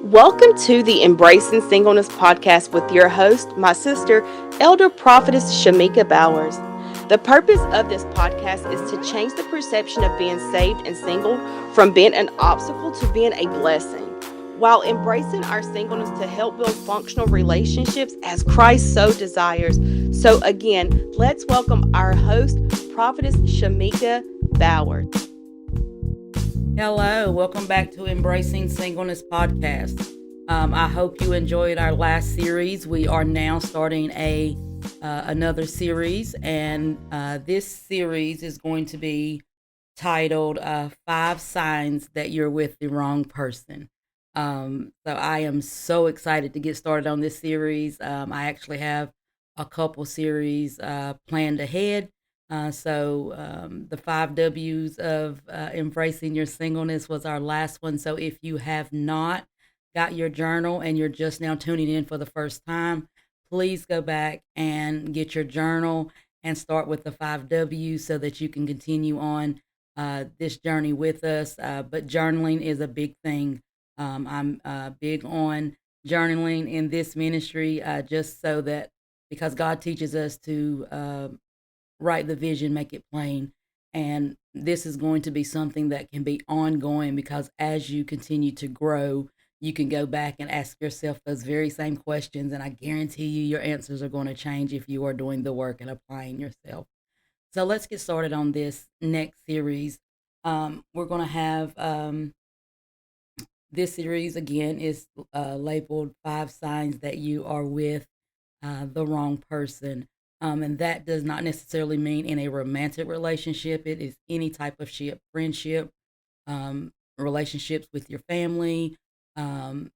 Welcome to the Embracing Singleness podcast with your host, my sister, Elder Prophetess Shimika Bowers. The purpose of this podcast is to change the perception of being saved and single from being an obstacle to being a blessing, while embracing our singleness to help build functional relationships as Christ so desires. So again, let's welcome our host, Prophetess Shimika Bowers. Hello, welcome back to Embracing Singleness podcast. I hope you enjoyed our last series. We are now starting another series, and this series is going to be titled "5 Signs That You're with the Wrong Person." So I am so excited to get started on this series. I actually have a couple series planned ahead. The 5 W's of embracing your singleness was our last one. So if you have not got your journal and you're just now tuning in for the first time, please go back and get your journal and start with the 5 W's so that you can continue on this journey with us. But journaling is a big thing. I'm big on journaling in this ministry just so that because God teaches us to write the vision, make it plain. And this is going to be something that can be ongoing because as you continue to grow, you can go back and ask yourself those very same questions. And I guarantee you, your answers are going to change if you are doing the work and applying yourself. So let's get started on this next series. We're going to have this series again is labeled 5 Signs That You Are With the Wrong Person. And that does not necessarily mean in a romantic relationship. It is any type of friendship, relationships with your family, um,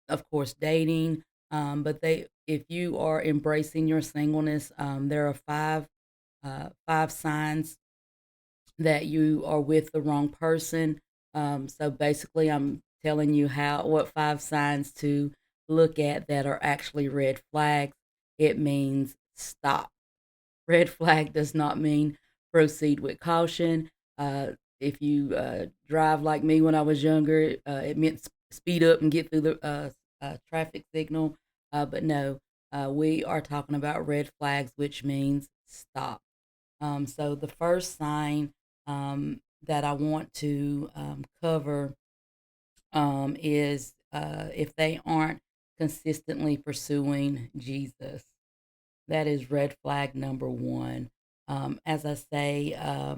of course, dating. If you are embracing your singleness, there are five signs that you are with the wrong person. So basically, I'm telling you what 5 signs to look at that are actually red flags. It means stop. Red flag does not mean proceed with caution. If you drive like me when I was younger, it meant speed up and get through the traffic signal. But no, we are talking about red flags, which means stop. So the first sign that I want to cover is if they aren't consistently pursuing Jesus. That is red flag number one. As I say, I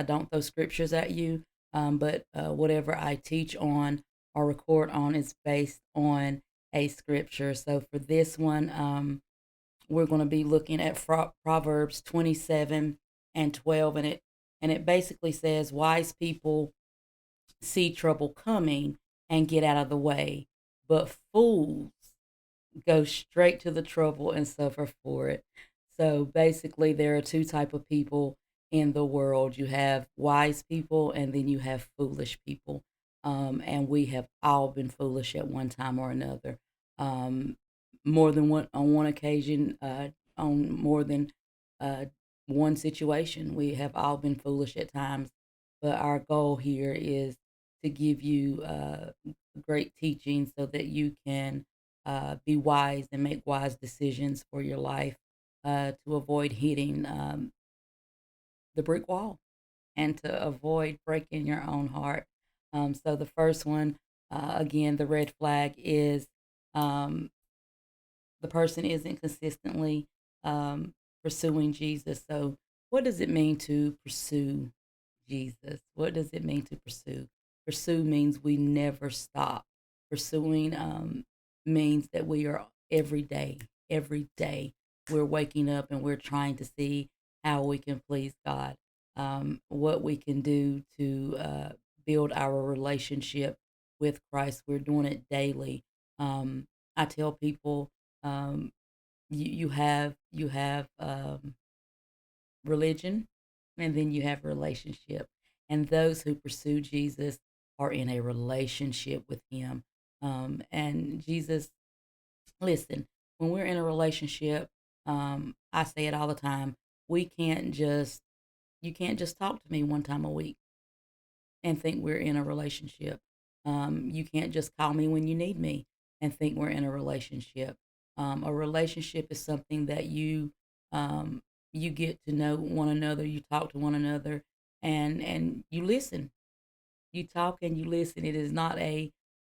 don't throw scriptures at you, but whatever I teach on or record on is based on a scripture. So for this one, we're going to be looking at Proverbs 27:12, and it basically says, "Wise people see trouble coming and get out of the way, but fools go straight to the trouble and suffer for it." So basically, there are two type of people in the world. You have wise people, and then you have foolish people. And we have all been foolish at one time or another. Um, more than one on one occasion, on more than uh, one situation, we have all been foolish at times. But our goal here is to give you great teaching so that you can be wise and make wise decisions for your life to avoid hitting the brick wall and to avoid breaking your own heart. So the first one, again, the red flag is um, the person isn't consistently pursuing Jesus. So what does it mean to pursue Jesus? What does it mean to pursue? Pursue means we never stop. Pursuing means that we are every day, we're waking up and we're trying to see how we can please God, what we can do to build our relationship with Christ. We're doing it daily. I tell people um, you have religion, and then you have relationship. And those who pursue Jesus are in a relationship with Him. And Jesus, listen, when we're in a relationship, I say it all the time. We can't just You can't just talk to me one time a week and think we're in a relationship. You can't just call me when you need me and think we're in a relationship. A relationship is something that you get to know one another, you talk to one another, and you listen. You talk and you listen.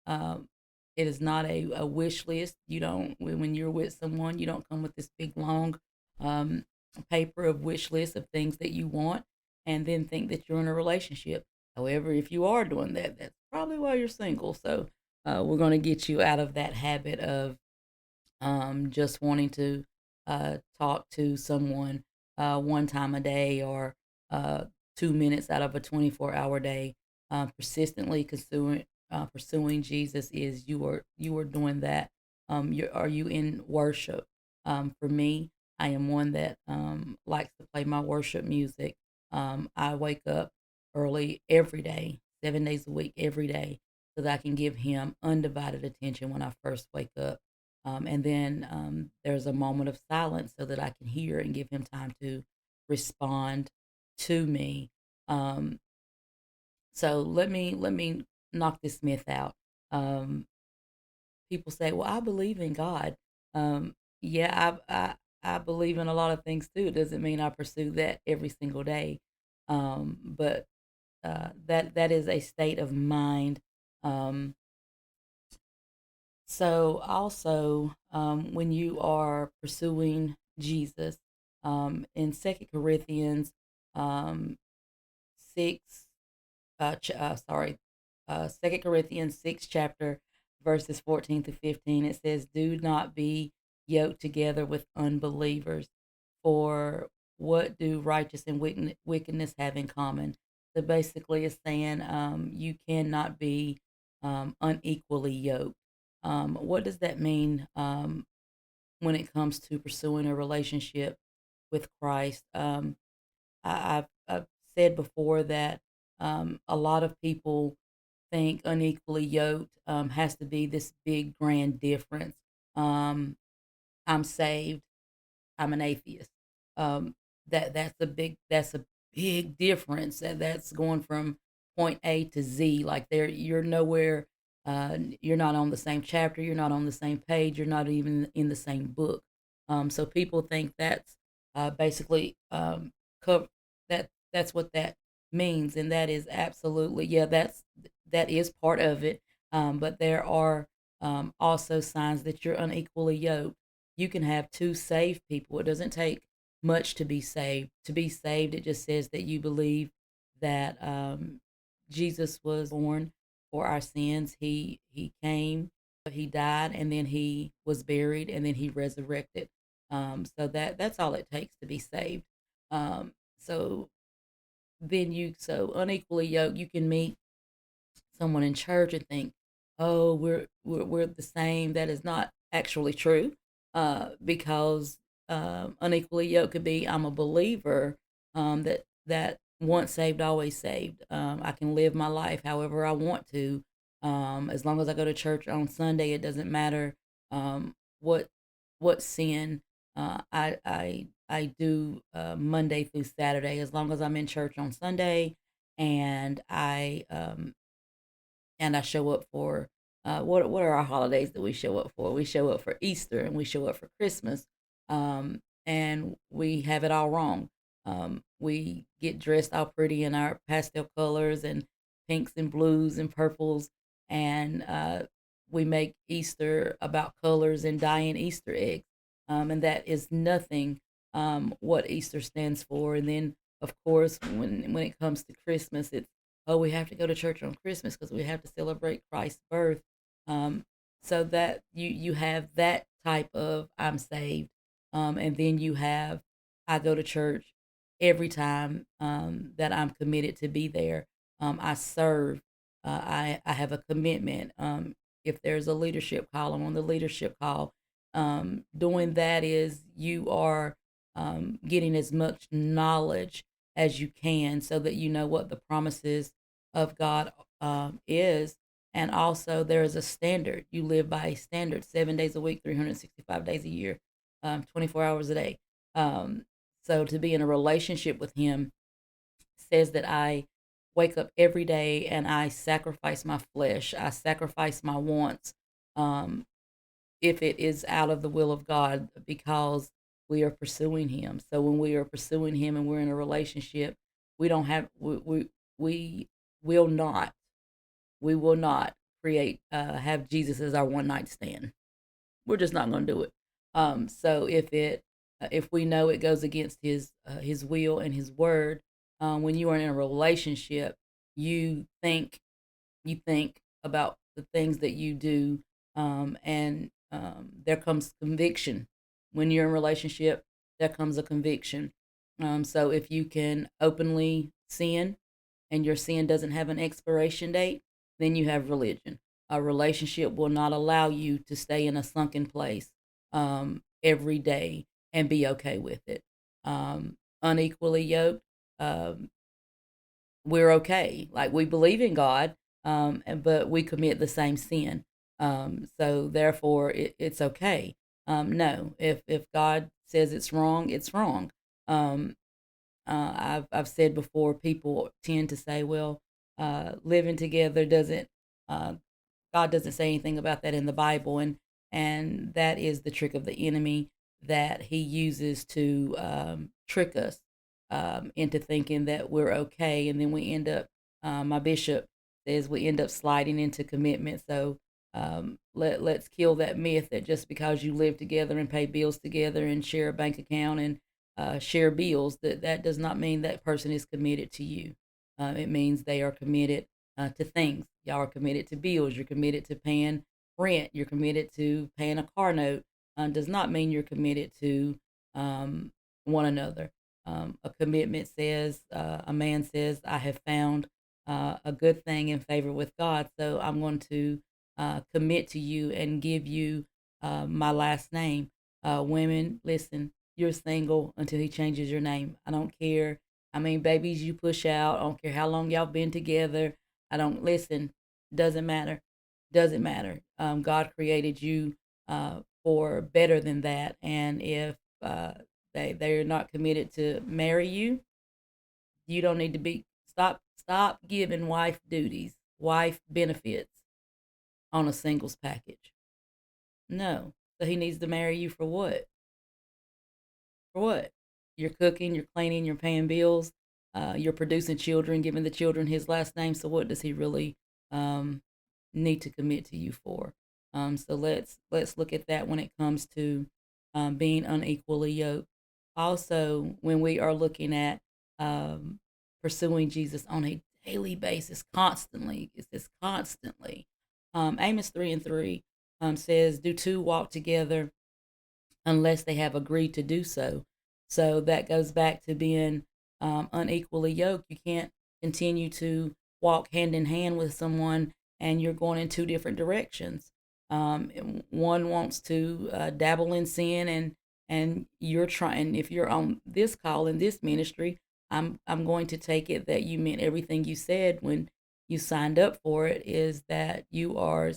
Um, it is not a wish list. You don't when you're with someone, you don't come with this big long um, paper of wish list of things that you want, and then think that you're in a relationship. However, if you are doing that, that's probably why you're single. So we're going to get you out of that habit of just wanting to talk to someone one time a day or 2 minutes out of a 24-hour day. Persistently pursuing Jesus is you are doing that. Are you in worship? For me, I am one that likes to play my worship music. I wake up early every day, 7 days a week, every day, so that I can give Him undivided attention when I first wake up. And then there's a moment of silence so that I can hear and give him time to respond to me. Um, so let me knock this myth out. Um, People say, "Well, I believe in God." Yeah, I believe in a lot of things too. It doesn't mean I pursue that every single day, but that is a state of mind. Um, So also, when you are pursuing Jesus, in Second Corinthians um, 6, sorry, 2 Corinthians 6 chapter verses 14 to 15, it says, "Do not be yoked together with unbelievers, for what do righteous and wickedness have in common?" So basically, it's saying you cannot be unequally yoked. What does that mean when it comes to pursuing a relationship with Christ? I've said before that a lot of people think unequally yoked has to be this big grand difference. Um, I'm saved. I'm an atheist. Um, that's a big difference. That's going from point A to Z. Like there, you're nowhere. You're not on the same chapter. You're not on the same page. You're not even in the same book. So people think that's basically co- that's what that means, and that is absolutely, yeah. That is part of it. But there are also signs that you're unequally yoked. You can have two saved people. It doesn't take much to be saved. To be saved, it just says that you believe that Jesus was born for our sins. He came, he died, and then he was buried, and then he resurrected. So that's all it takes to be saved. So then so unequally yoked, you can meet someone in church and think, "Oh, we're the same." That is not actually true, because unequally yoked could be, I'm a believer, that once saved, always saved. I can live my life however I want to, as long as I go to church on Sunday. It doesn't matter what sin I do Monday through Saturday, as long as I'm in church on Sunday and I show up for what are our holidays that we show up for? We show up for Easter and we show up for Christmas, and we have it all wrong. We get dressed all pretty in our pastel colors and pinks and blues and purples, and we make Easter about colors and dyeing Easter eggs, and that is nothing what Easter stands for. And then, of course, when it comes to Christmas, it's, oh, we have to go to church on Christmas because we have to celebrate Christ's birth. Um, so that you have that type of I'm saved, and then you have I go to church every time that I'm committed to be there. I serve. I have a commitment. If there's a leadership call, I'm on the leadership call. Doing that is you are getting as much knowledge as you can so that you know what the promises of God is. And also, there is a standard. You live by a standard, 7 days a week, 365 days a year, 24 hours a day. Um, so, to be in a relationship with Him says that I wake up every day and I sacrifice my flesh, I sacrifice my wants, um, if it is out of the will of God, because we are pursuing Him. So when we are pursuing Him and we're in a relationship, we don't have we will not we will not create have Jesus as our one night stand. We're just not going to do it. So if we know it goes against his will and his word, when you are in a relationship, you think about the things that you do, and there comes conviction. When you're in a relationship, there comes a conviction. So if you can openly sin and your sin doesn't have an expiration date, then you have religion. A relationship will not allow you to stay in a sunken place every day and be okay with it. Unequally yoked, um, we're okay. Like, we believe in God, but we commit the same sin. So therefore, it's okay. No, if God says it's wrong, it's wrong. Um, I've said before, people tend to say, well, living together doesn't, uh, God doesn't say anything about that in the Bible, and that is the trick of the enemy that he uses to trick us into thinking that we're okay, and then we end up. My bishop says we end up sliding into commitment. So let's kill that myth that just because you live together and pay bills together and share a bank account and share bills, that does not mean that person is committed to you. It means they are committed to things. Y'all are committed to bills. You're committed to paying rent. You're committed to paying a car note. Does not mean you're committed to one another. A commitment says, a man says, I have found a good thing in favor with God, so I'm going to commit to you and give you my last name. Women, listen, you're single until he changes your name. I don't care how many babies you push out. I don't care how long y'all been together. I don't listen. Doesn't matter. Doesn't matter. God created you for better than that. And if they're not committed to marry you, you don't need to be. Stop giving wife duties, wife benefits on a singles package. No. So he needs to marry you for what? For what? You're cooking, you're cleaning, you're paying bills, you're producing children, giving the children his last name. So what does he really um, need to commit to you for? So let's look at that when it comes to being unequally yoked. Also, when we are looking at um, pursuing Jesus on a daily basis, constantly, it says constantly. Amos 3:3 says, "Do two walk together unless they have agreed to do so?" So that goes back to being unequally yoked. You can't continue to walk hand in hand with someone and you're going in two different directions. One wants to dabble in sin, and you're trying. If you're on this call in this ministry, I'm going to take it that you meant everything you said when you signed up for it. Is that you are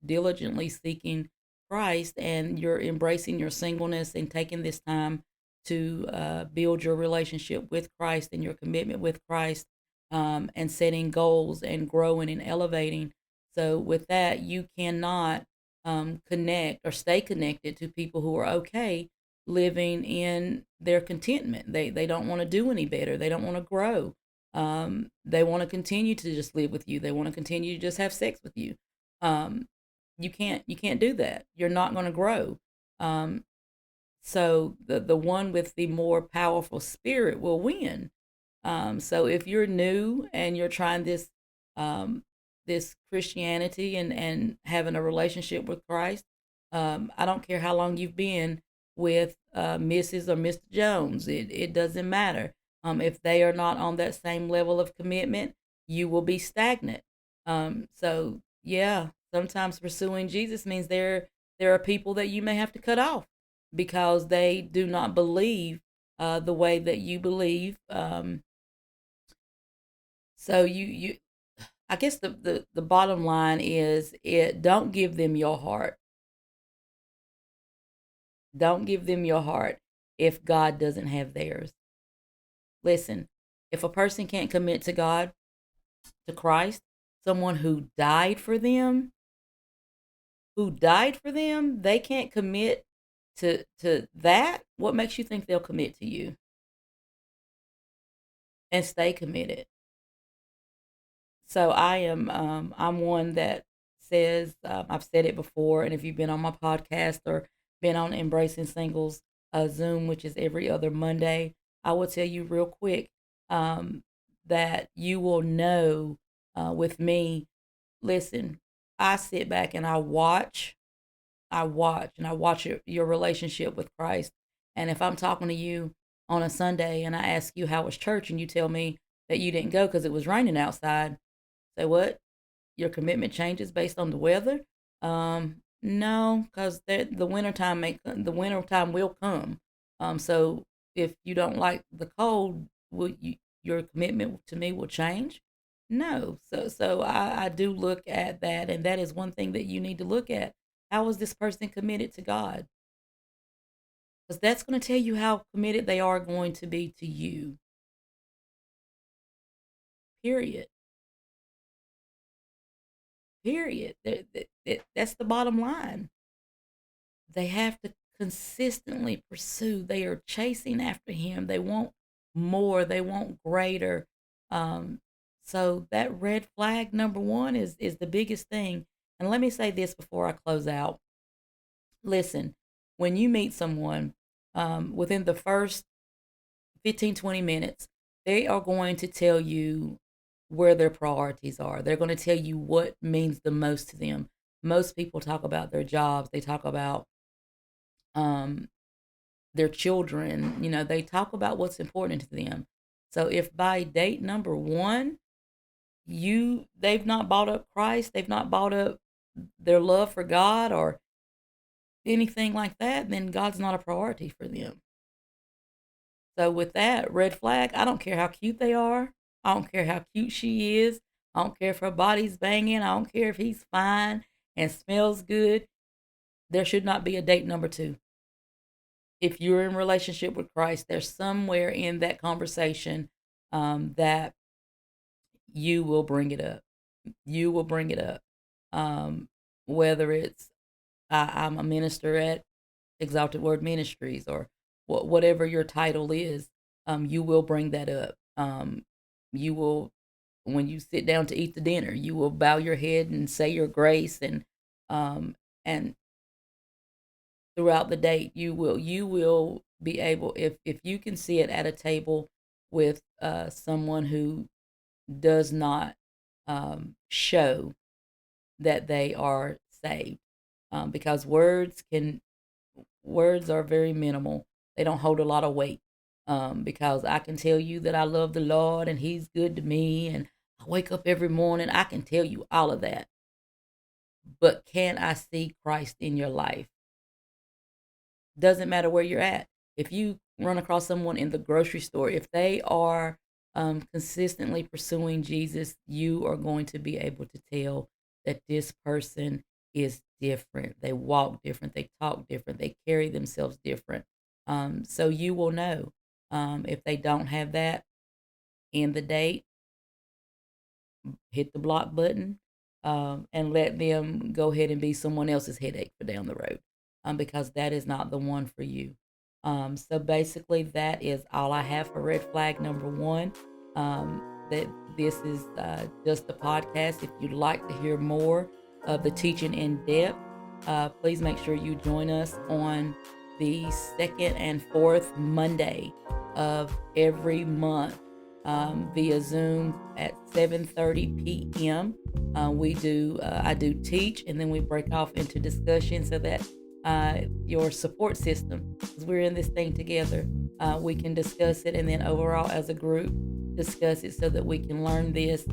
diligently seeking Christ and you're embracing your singleness and taking this time to build your relationship with Christ and your commitment with Christ, and setting goals and growing and elevating. So, with that, you cannot connect or stay connected to people who are okay living in their contentment. They don't want to do any better. They don't want to grow. They want to continue to just live with you. They want to continue to just have sex with you. Um, you can't do that. You're not going to grow. Um, so the one with the more powerful spirit will win. So if you're new and you're trying um, this Christianity and having a relationship with Christ, I don't care how long you've been with Mrs. or Mr. Jones. It doesn't matter. If they are not on that same level of commitment, you will be stagnant. So yeah, sometimes pursuing Jesus means there are people that you may have to cut off because they do not believe the way that you believe. So you I guess the bottom line is, it don't give them your heart. Don't give them your heart if God doesn't have theirs. Listen, if a person can't commit to God, to Christ, someone who died for them, they can't commit to that. What makes you think they'll commit to you and stay committed? So I'm one that says, I've said it before, and if you've been on my podcast or been on Embracing Singles Zoom, which is every other Monday, I will tell you real quick um, that you will know with me. Listen, I sit back and I watch your relationship with Christ. And if I'm talking to you on a Sunday and I ask you how was church and you tell me that you didn't go because it was raining outside, say what? Your commitment changes based on the weather? No, because the winter time will come. So if you don't like the cold, your commitment to me will change? No. So I do look at that, and that is one thing that you need to look at. How is this person committed to God? Because that's going to tell you how committed they are going to be to you. Period. Period. That's the bottom line. They have to consistently pursue. They are chasing after him. They want more. They want greater. Um, so that red flag number one is the biggest thing. And let me say this before I close out. Listen, when you meet someone, within the first 15, 20 minutes, they are going to tell you where their priorities are. They're going to tell you what means the most to them. Most people talk about their jobs. They talk about um, their children. They talk about what's important to them. So if by date number one, they've not brought up Christ, they've not brought up their love for God or anything like that, then God's not a priority for them. So with that, red flag, I don't care how cute they are. I don't care how cute she is. I don't care if her body's banging. I don't care if he's fine and smells good. There should not be a date number two. If you're in relationship with Christ, there's somewhere in that conversation that you will bring it up. You will bring it up. Whether it's I'm a minister at Exalted Word Ministries or whatever your title is, you will bring that up. You will, when you sit down to eat the dinner, you will bow your head and say your grace, and throughout the date, you will be able, if you can sit at a table with someone who does not show that they are saved, because words are very minimal. They don't hold a lot of weight. Because I can tell you that I love the Lord and He's good to me, and I wake up every morning. I can tell you all of that. But can I see Christ in your life? Doesn't matter where you're at. If you run across someone in the grocery store, if they are consistently pursuing Jesus, you are going to be able to tell that this person is different. They walk different. They talk different. They carry themselves different. So you will know if they don't have that in the date. Hit the block button, and let them go ahead and be someone else's headache for down the road, because that is not the one for you. So basically, that is all I have for red flag number one. That this is just the podcast. If you'd like to hear more of the teaching in depth, please make sure you join us on the second and fourth Monday of every month via Zoom at 7:30 p.m. I do teach, and then we break off into discussion so that your support system, because we're in this thing together, we can discuss it, and then overall as a group discuss it so that we can learn these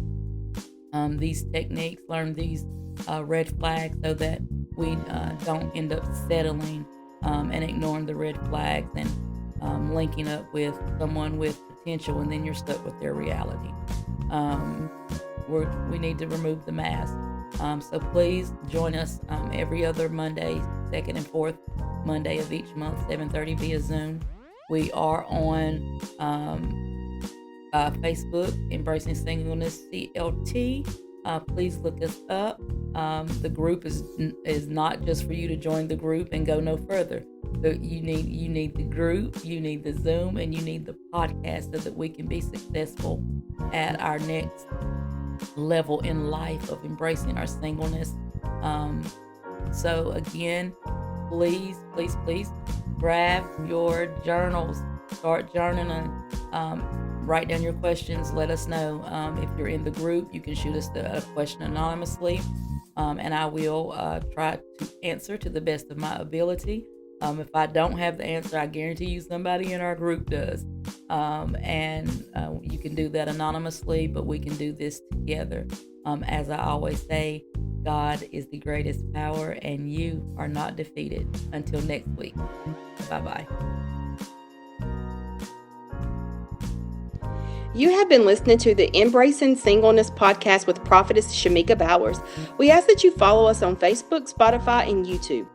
techniques, learn these red flags, so that we don't end up settling and ignoring the red flags and linking up with someone with potential, and then you're stuck with their reality. We need to remove the mask. So please join us every other Monday, second and fourth Monday of each month, 7:30 via Zoom. We are on Facebook, Embracing Singleness CLT. Please look us up. The group is not just for you to join the group and go no further. You need the group, you need the Zoom, and you need the podcast so that we can be successful at our next level in life of embracing our singleness. So again, please grab your journals, start journaling, write down your questions, let us know. If you're in the group, you can shoot us a question anonymously, and I will try to answer to the best of my ability. If I don't have the answer, I guarantee you somebody in our group does. And you can do that anonymously, but we can do this together. As I always say, God is the greatest power and you are not defeated. Until next week. Bye-bye. You have been listening to the Embracing Singleness podcast with Prophetess Shimika Bowers. We ask that you follow us on Facebook, Spotify, and YouTube.